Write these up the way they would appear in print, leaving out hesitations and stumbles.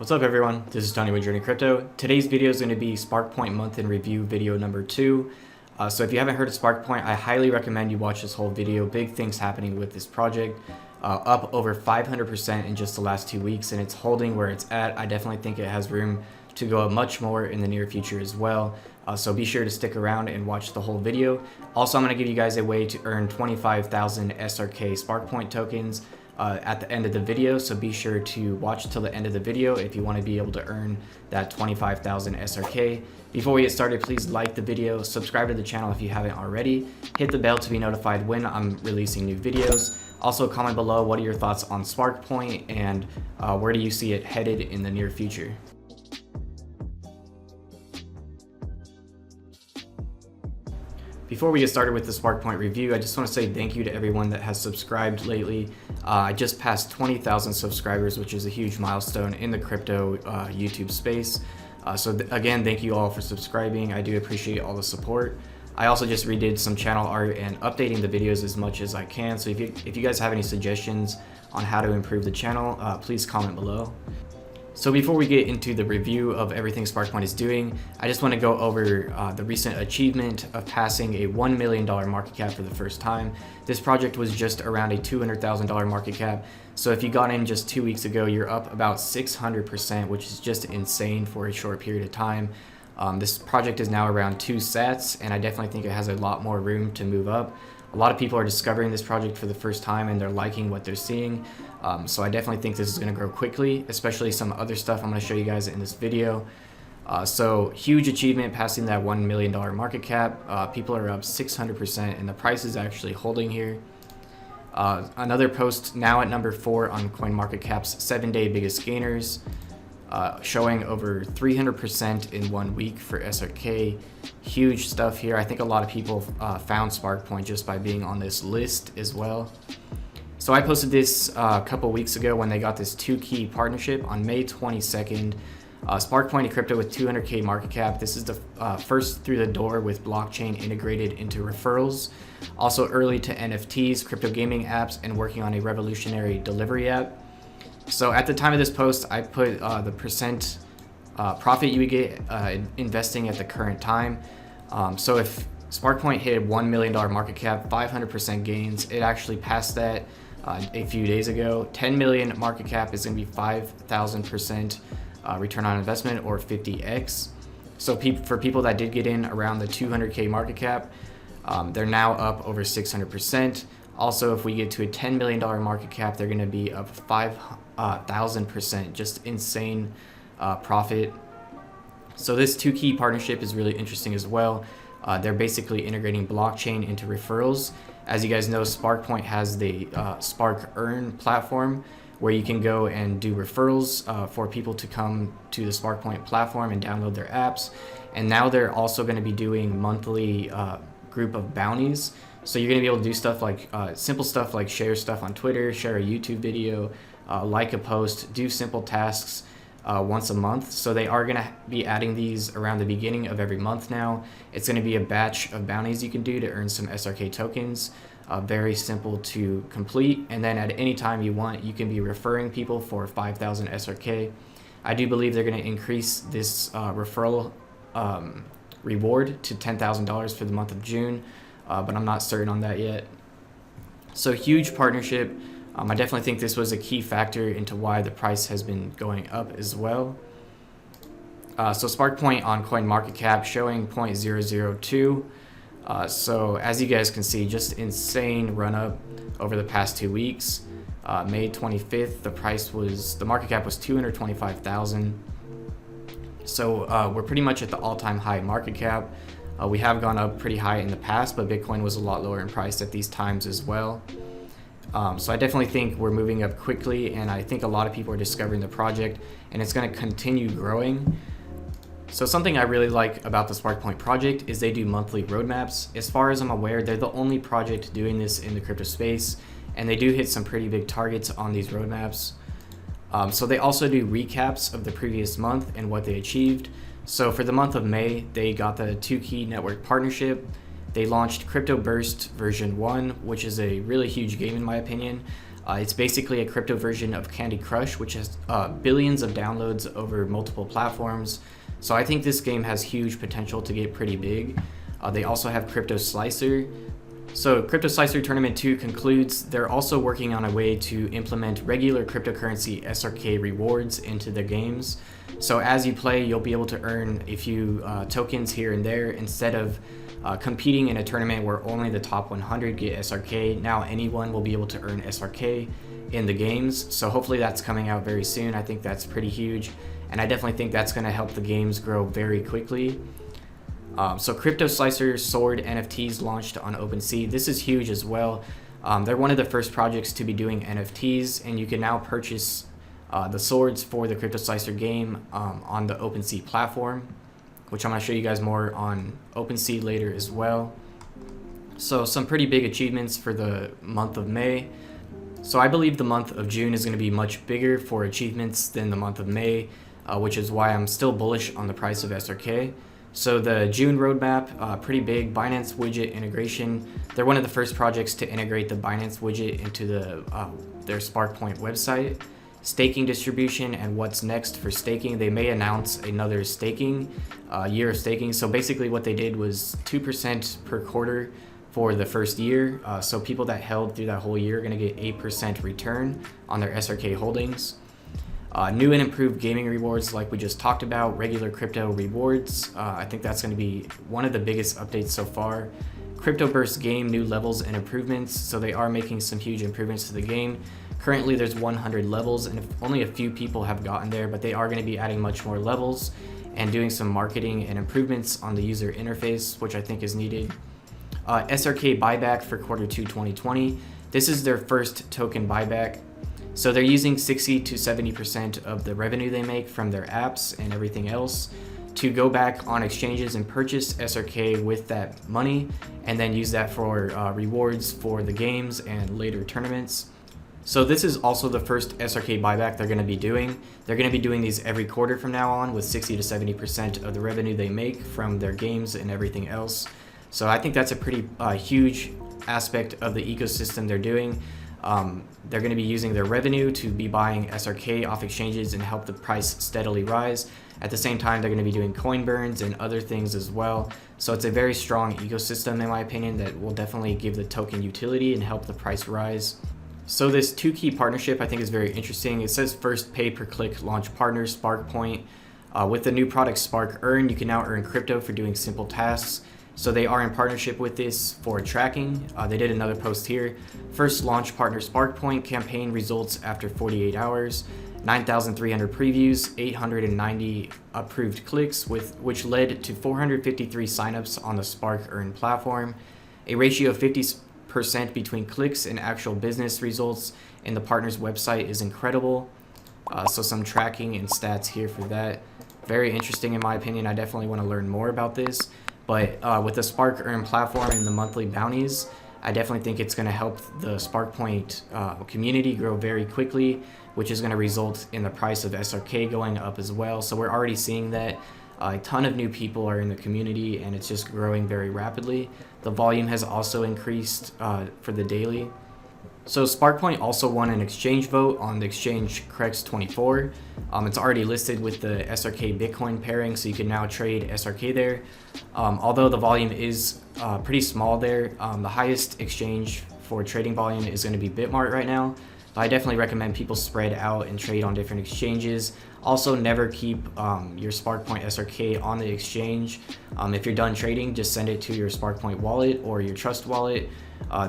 What's up everyone, this is Tony with JRNYcrypto. Today's video is going to be SparkPoint month in review video number 2. So if you haven't heard of SparkPoint, I highly recommend you watch this whole video. Big things happening with this project. Up over 500% in just the last 2 weeks, and it's holding where it's at. I definitely think it has room to go up much more in the near future as well. So be sure to stick around and watch the whole video. Also, I'm going to give you guys a way to earn 25,000 SRK SparkPoint tokens at the end of the video, so be sure to watch till the end of the video if you want to be able to earn that 25,000 SRK. Before we get started, please like the video, subscribe to the channel if you haven't already, hit the bell to be notified when I'm releasing new videos. Also comment below what are your thoughts on SparkPoint and where do you see it headed in the near future. Before we get started with the SparkPoint review, I just want to say thank you to everyone that has subscribed lately. I just passed 20,000 subscribers, which is a huge milestone in the crypto YouTube space. Again, thank you all for subscribing. I do appreciate all the support. I also just redid some channel art and updating the videos as much as I can. So if you guys have any suggestions on how to improve the channel, please comment below. So before we get into the review of everything SparkPoint is doing, I just want to go over the recent achievement of passing a $1 million market cap for the first time. This project was just around a $200,000 market cap. So if you got in just 2 weeks ago, you're up about 600%, which is just insane for a short period of time. This project is now around 2 sats, and I definitely think it has a lot more room to move up. A lot of people are discovering this project for the first time and they're liking what they're seeing. So I definitely think this is going to grow quickly, especially some other stuff I'm going to show you guys in this video. So huge achievement, passing that $1 million market cap. People are up 600% and the price is actually holding here. Another post now at number 4 on CoinMarketCap's 7-day biggest gainers. Showing over 300% in 1 week for SRK. Huge stuff here. I think a lot of people found SparkPoint just by being on this list as well. So I posted this a couple weeks ago when they got this 2-key partnership on May 22nd. SparkPoint with 200K market cap. This is the first through the door with blockchain integrated into referrals. Also early to NFTs, crypto gaming apps, and working on a revolutionary delivery app. So at the time of this post, I put the percent profit you would get investing at the current time. So if SparkPoint hit $1 million market cap, 500% gains, it actually passed that a few days ago. 10 million market cap is going to be 5,000% return on investment, or 50x. So for people that did get in around the 200K market cap, they're now up over 600%. Also, if we get to a $10 million market cap, they're going to be up 5,000%, just insane profit. So this 2-key partnership is really interesting as well. They're basically integrating blockchain into referrals. As you guys know, SparkPoint has the SparkEarn platform where you can go and do referrals for people to come to the SparkPoint platform and download their apps. And now they're also going to be doing monthly group of bounties. So you're going to be able to do stuff like simple stuff like share stuff on Twitter, share a YouTube video, like a post, do simple tasks once a month. So they are going to be adding these around the beginning of every month now. It's going to be a batch of bounties you can do to earn some SRK tokens. Very simple to complete. And then at any time you want, you can be referring people for 5,000 SRK. I do believe they're going to increase this referral reward to $10,000 for the month of June. But I'm not certain on that yet. So huge partnership. I definitely think this was a key factor into why the price has been going up as well. So SparkPoint on CoinMarketCap showing 0.002. So as you guys can see, just insane run up over the past 2 weeks. May 25th, the market cap was 225,000. So we're pretty much at the all-time high market cap. We have gone up pretty high in the past, but Bitcoin was a lot lower in price at these times as well. So I definitely think we're moving up quickly, and I think a lot of people are discovering the project, and it's going to continue growing. So something I really like about the SparkPoint project is they do monthly roadmaps. As far as I'm aware, they're the only project doing this in the crypto space, and they do hit some pretty big targets on these roadmaps. So they also do recaps of the previous month and what they achieved. So for the month of May, they got the 2-key network partnership. They launched Crypto Burst version 1, which is a really huge game in my opinion. It's basically a crypto version of Candy Crush, which has billions of downloads over multiple platforms. So I think this game has huge potential to get pretty big. They also have Crypto Slicer. So Crypto Slicer Tournament 2 concludes. They're also working on a way to implement regular cryptocurrency SRK rewards into the games. So as you play, you'll be able to earn a few tokens here and there instead of competing in a tournament where only the top 100 get SRK. Now anyone will be able to earn SRK in the games. So hopefully that's coming out very soon. I think that's pretty huge. And I definitely think that's going to help the games grow very quickly. So Crypto Slicer Sword NFTs launched on OpenSea. This is huge as well. They're one of the first projects to be doing NFTs, and you can now purchase the swords for the Crypto Slicer game on the OpenSea platform, which I'm going to show you guys more on OpenSea later as well. So some pretty big achievements for the month of May. So I believe the month of June is going to be much bigger for achievements than the month of May, which is why I'm still bullish on the price of SRK. So the June roadmap, pretty big. Binance widget integration. They're one of the first projects to integrate the Binance widget into their SparkPoint website. Staking distribution and what's next for staking. They may announce another staking, year of staking. So basically what they did was 2% per quarter for the first year. So people that held through that whole year are going to get 8% return on their SRK holdings. New and improved gaming rewards like we just talked about, regular crypto rewards. I think that's going to be one of the biggest updates so far. Crypto Burst game, new levels and improvements. So they are making some huge improvements to the game. Currently there's 100 levels and only a few people have gotten there, but they are going to be adding much more levels and doing some marketing and improvements on the user interface, which I think is needed. SRK buyback for Q2 2020. This is their first token buyback. So they're using 60 to 70% of the revenue they make from their apps and everything else to go back on exchanges and purchase SRK with that money and then use that for rewards for the games and later tournaments. So this is also the first SRK buyback they're going to be doing. They're going to be doing these every quarter from now on with 60 to 70% of the revenue they make from their games and everything else. So I think that's a pretty huge aspect of the ecosystem they're doing. They're going to be using their revenue to be buying SRK off exchanges and help the price steadily rise. At the same time, they're going to be doing coin burns and other things as well. So it's a very strong ecosystem, in my opinion, that will definitely give the token utility and help the price rise. So this two key partnership I think is very interesting. It says first pay per click launch partner, SparkPoint. With the new product Spark Earn, you can now earn crypto for doing simple tasks. So they are in partnership with this for tracking. They did another post here. First launch partner SparkPoint campaign results after 48 hours. 9,300 previews, 890 approved clicks, which led to 453 signups on the Spark Earn platform. A ratio of 50% between clicks and actual business results in the partner's website is incredible. So some tracking and stats here for that. Very interesting in my opinion. I definitely want to learn more about this. But with the Spark Earn platform and the monthly bounties, I definitely think it's going to help the SparkPoint community grow very quickly, which is going to result in the price of SRK going up as well. So we're already seeing that a ton of new people are in the community and it's just growing very rapidly. The volume has also increased for the daily. So SparkPoint also won an exchange vote on the exchange CREX24. It's already listed with the SRK Bitcoin pairing, so you can now trade SRK there. Although the volume is pretty small there, the highest exchange for trading volume is going to be Bitmart right now. I definitely recommend people spread out and trade on different exchanges. Also, never keep your SparkPoint SRK on the exchange. If you're done trading, just send it to your SparkPoint wallet or your Trust wallet.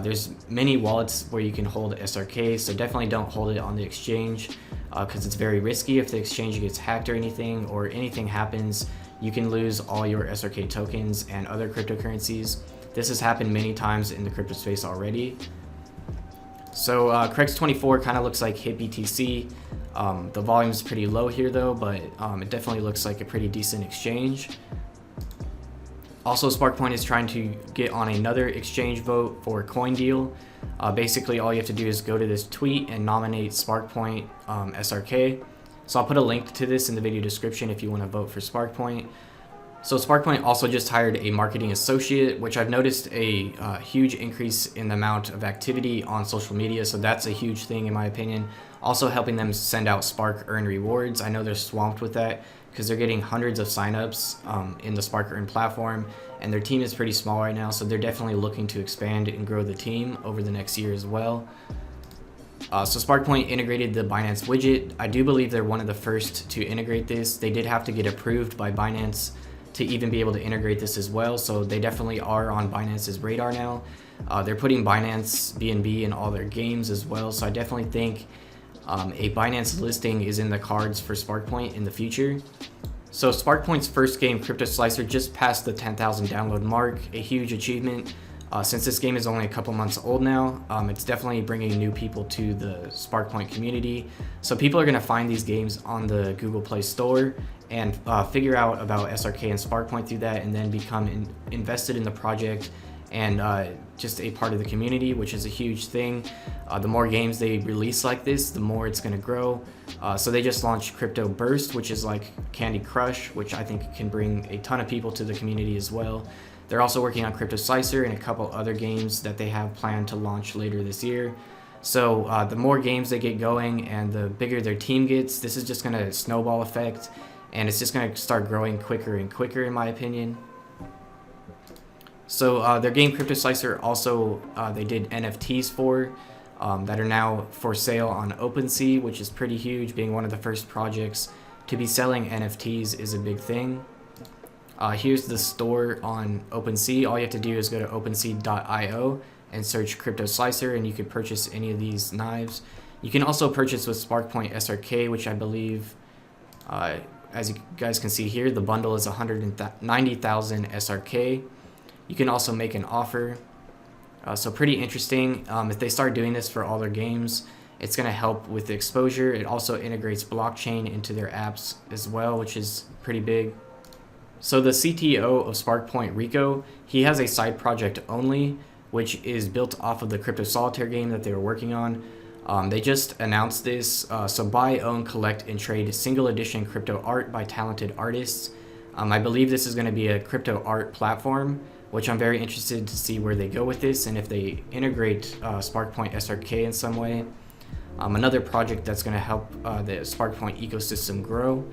There's many wallets where you can hold SRK, so definitely don't hold it on the exchange because it's very risky. If the exchange gets hacked or anything happens, you can lose all your SRK tokens and other cryptocurrencies. This has happened many times in the crypto space already. So CREX24 kind of looks like HitBTC. The volume is pretty low here though, but it definitely looks like a pretty decent exchange. Also, SparkPoint is trying to get on another exchange vote for CoinDeal. Basically, all you have to do is go to this tweet and nominate SparkPoint SRK. So I'll put a link to this in the video description if you want to vote for SparkPoint. So SparkPoint also just hired a marketing associate, which I've noticed a huge increase in the amount of activity on social media. So that's a huge thing in my opinion. Also helping them send out Spark Earn rewards. I know they're swamped with that because they're getting hundreds of signups in the Spark Earn platform, and their team is pretty small right now. So they're definitely looking to expand and grow the team over the next year as well. So SparkPoint integrated the Binance widget. I do believe they're one of the first to integrate this. They did have to get approved by Binance to even be able to integrate this as well. So they definitely are on Binance's radar now. They're putting Binance BNB in all their games as well. So I definitely think a Binance listing is in the cards for SparkPoint in the future. So SparkPoint's first game, Crypto Slicer, just passed the 10,000 download mark, a huge achievement. Since this game is only a couple months old now, it's definitely bringing new people to the SparkPoint community. So people are going to find these games on the Google Play Store and figure out about SRK and SparkPoint through that, and then become invested in the project and just a part of the community, which is a huge thing. The more games they release like this, the more it's going to grow. So they just launched Crypto Burst, which is like Candy Crush, which I think can bring a ton of people to the community as well. They're also working on Crypto Slicer and a couple other games that they have planned to launch later this year. So the more games they get going and the bigger their team gets, this is just going to snowball effect, and it's just going to start growing quicker and quicker in my opinion. So their game Crypto Slicer also they did NFTs for that are now for sale on OpenSea, which is pretty huge. Being one of the first projects to be selling NFTs is a big thing. Here's the store on OpenSea. All you have to do is go to OpenSea.io and search Crypto Slicer, and you can purchase any of these knives. You can also purchase with SparkPoint SRK, which I believe, as you guys can see here, the bundle is 190,000 SRK. You can also make an offer. So pretty interesting. If they start doing this for all their games, it's going to help with the exposure. It also integrates blockchain into their apps as well, which is pretty big. So the CTO of SparkPoint, Rico, he has a side project only, which is built off of the Crypto Solitaire game that they were working on. They just announced this. So buy, own, collect, and trade single edition crypto art by talented artists. I believe this is going to be a crypto art platform, which I'm very interested to see where they go with this and if they integrate SparkPoint SRK in some way. Another project that's going to help the SparkPoint ecosystem grow.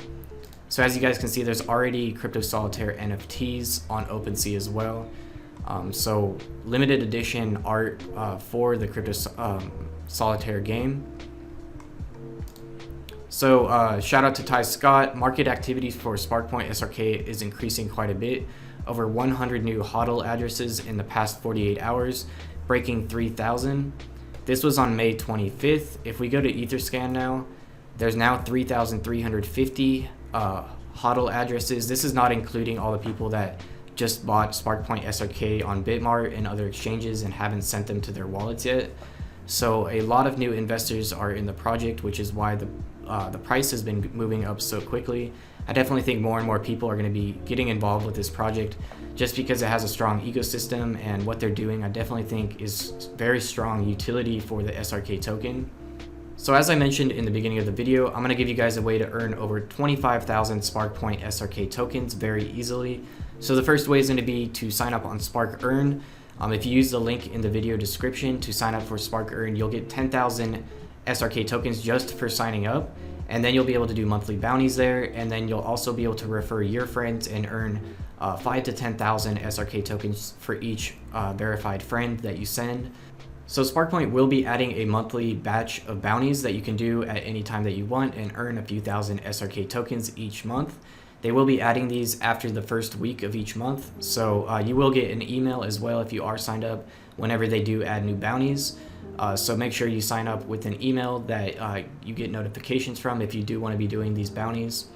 So as you guys can see, there's already Crypto Solitaire NFTs on OpenSea as well. So limited edition art for the Crypto Solitaire game. So shout out to Ty Scott. Market activity for SparkPoint SRK is increasing quite a bit. Over 100 new HODL addresses in the past 48 hours, breaking 3,000. This was on May 25th. If we go to Etherscan now, there's now 3,350 HODL addresses. This is not including all the people that just bought SparkPoint SRK on Bitmart and other exchanges and haven't sent them to their wallets yet. So a lot of new investors are in the project, which is why the price has been moving up so quickly. I definitely think more and more people are going to be getting involved with this project just because it has a strong ecosystem, and what they're doing I definitely think is very strong utility for the SRK token. So as I mentioned in the beginning of the video, I'm going to give you guys a way to earn over 25,000 SparkPoint SRK tokens very easily. So the first way is going to be to sign up on Spark Earn. If you use the link in the video description to sign up for Spark Earn, you'll get 10,000 SRK tokens just for signing up. And then you'll be able to do monthly bounties there, and then you'll also be able to refer your friends and earn 5 to 10,000 SRK tokens for each verified friend that you send. So SparkPoint will be adding a monthly batch of bounties that you can do at any time that you want and earn a few thousand SRK tokens each month. They will be adding these after the first week of each month, so you will get an email as well if you are signed up whenever they do add new bounties. So make sure you sign up with an email that you get notifications from if you do want to be doing these bounties.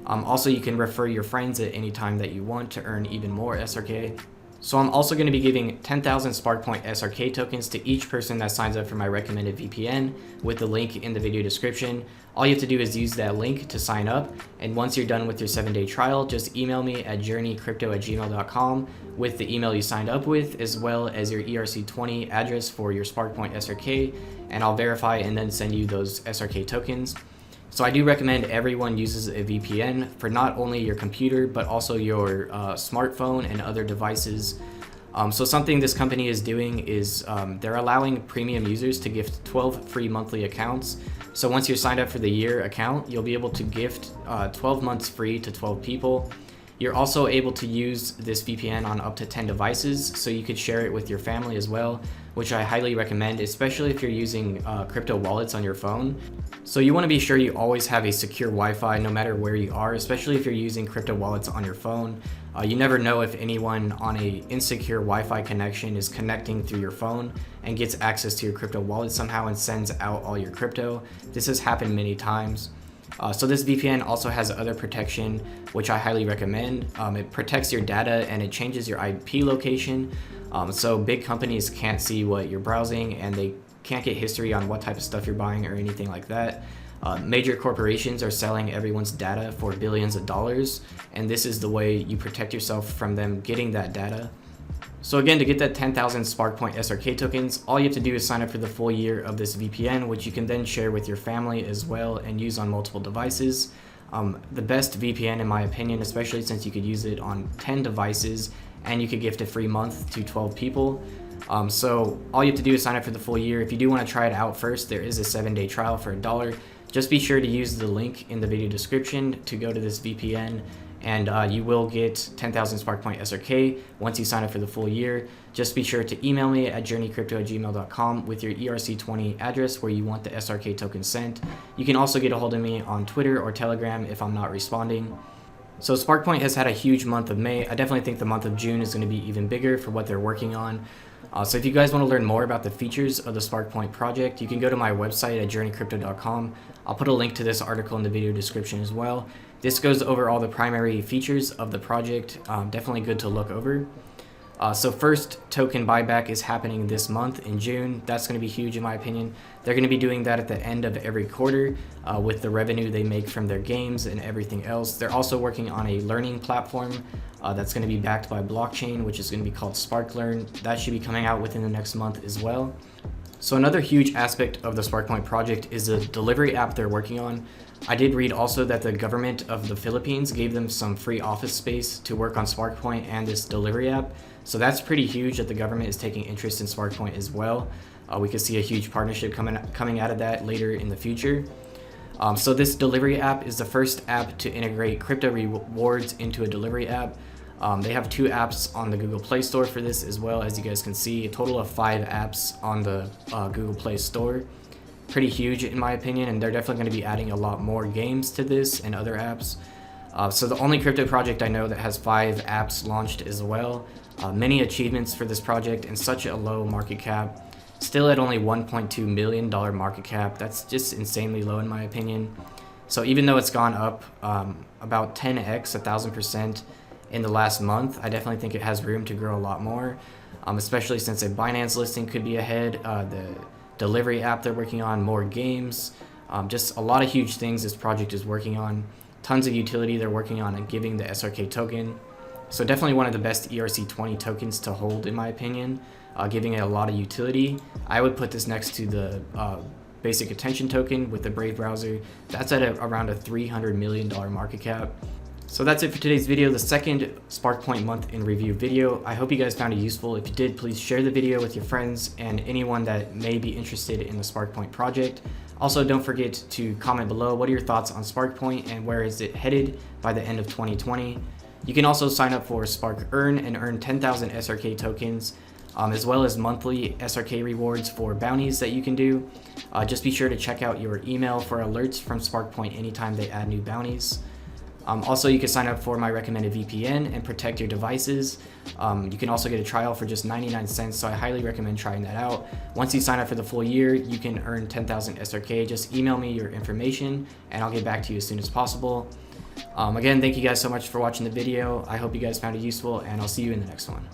Also, you can refer your friends at any time that you want to earn even more SRK. So I'm also going to be giving 10,000 SparkPoint SRK tokens to each person that signs up for my recommended VPN with the link in the video description. All you have to do is use that link to sign up, and once you're done with your 7-day trial, just email me at JRNYcrypto@gmail.com with the email you signed up with, as well as your ERC20 address for your SparkPoint SRK, and I'll verify and then send you those SRK tokens. So I do recommend everyone uses a VPN for not only your computer, but also your smartphone and other devices. So something this company is doing is they're allowing premium users to gift 12 free monthly accounts. So once you're signed up for the year account, you'll be able to gift 12 months free to 12 people. You're also able to use this VPN on up to 10 devices, so you could share it with your family as well, which I highly recommend, especially if you're using crypto wallets on your phone. So you want to be sure you always have a secure Wi-Fi no matter where you are, especially if you're using crypto wallets on your phone. You never know if anyone on a insecure Wi-Fi connection is connecting through your phone and gets access to your crypto wallet somehow and sends out all your crypto. This has happened many times. So this VPN also has other protection, which I highly recommend. It protects your data and it changes your IP location. So big companies can't see what you're browsing and they can't get history on what type of stuff you're buying or anything like that. Major corporations are selling everyone's data for billions of dollars, and this is the way you protect yourself from them getting that data. So again, to get that 10,000 SparkPoint SRK tokens, all you have to do is sign up for the full year of this VPN, which you can then share with your family as well and use on multiple devices. The best VPN in my opinion, especially since you could use it on 10 devices and you could gift a free month to 12 people. So all you have to do is sign up for the full year. If you do want to try it out first, there is a 7-day trial for $1. Just be sure to use the link in the video description to go to this VPN, and you will get 10,000 SparkPoint SRK once you sign up for the full year. Just be sure to email me at JRNYcrypto@gmail.com with your ERC20 address where you want the SRK token sent. You can also get a hold of me on Twitter or Telegram if I'm not responding. So SparkPoint has had a huge month of May. I definitely think the month of June is going to be even bigger for what they're working on. So if you guys want to learn more about the features of the SparkPoint project, you can go to my website at JRNYcrypto.com. I'll put a link to this article in the video description as well. This goes over all the primary features of the project. Definitely good to look over. So first token buyback is happening this month in June. That's going to be huge in my opinion. They're going to be doing that at the end of every quarter with the revenue they make from their games and everything else. They're also working on a learning platform that's going to be backed by blockchain, which is going to be called SparkLearn. That should be coming out within the next month as well. So another huge aspect of the SparkPoint project is the delivery app they're working on. I did read also that the government of the Philippines gave them some free office space to work on SparkPoint and this delivery app. So that's pretty huge that the government is taking interest in SparkPoint as well. We could see a huge partnership coming out of that later in the future. So this delivery app is the first app to integrate crypto rewards into a delivery app. They have 2 apps on the Google Play Store for this as well, as you guys can see, a total of 5 apps on the Google Play Store. Pretty huge in my opinion, and they're definitely going to be adding a lot more games to this and other apps. So the only crypto project I know that has 5 apps launched as well. Many achievements for this project and such a low market cap. Still at only $1.2 million market cap. That's just insanely low in my opinion. So even though it's gone up about 10x, 1,000% in the last month, I definitely think it has room to grow a lot more, especially since a Binance listing could be ahead, the delivery app they're working on, more games, just a lot of huge things this project is working on. Tons of utility they're working on and giving the SRK token. So definitely one of the best ERC20 tokens to hold in my opinion, giving it a lot of utility. I would put this next to the basic attention token with the Brave browser. That's at around a $300 million market cap. So that's it for today's video, the second SparkPoint month in review video. I hope you guys found it useful. If you did, please share the video with your friends and anyone that may be interested in the SparkPoint project. Also, don't forget to comment below what are your thoughts on SparkPoint and where is it headed by the end of 2020. You can also sign up for SparkEarn and earn 10,000 SRK tokens, as well as monthly SRK rewards for bounties that you can do. Just be sure to check out your email for alerts from SparkPoint anytime they add new bounties. Also, you can sign up for my recommended VPN and protect your devices. You can also get a trial for just 99 cents, so I highly recommend trying that out. Once you sign up for the full year, you can earn 10,000 SRK. Just email me your information and I'll get back to you as soon as possible. Again, thank you guys so much for watching the video. I hope you guys found it useful, and I'll see you in the next one.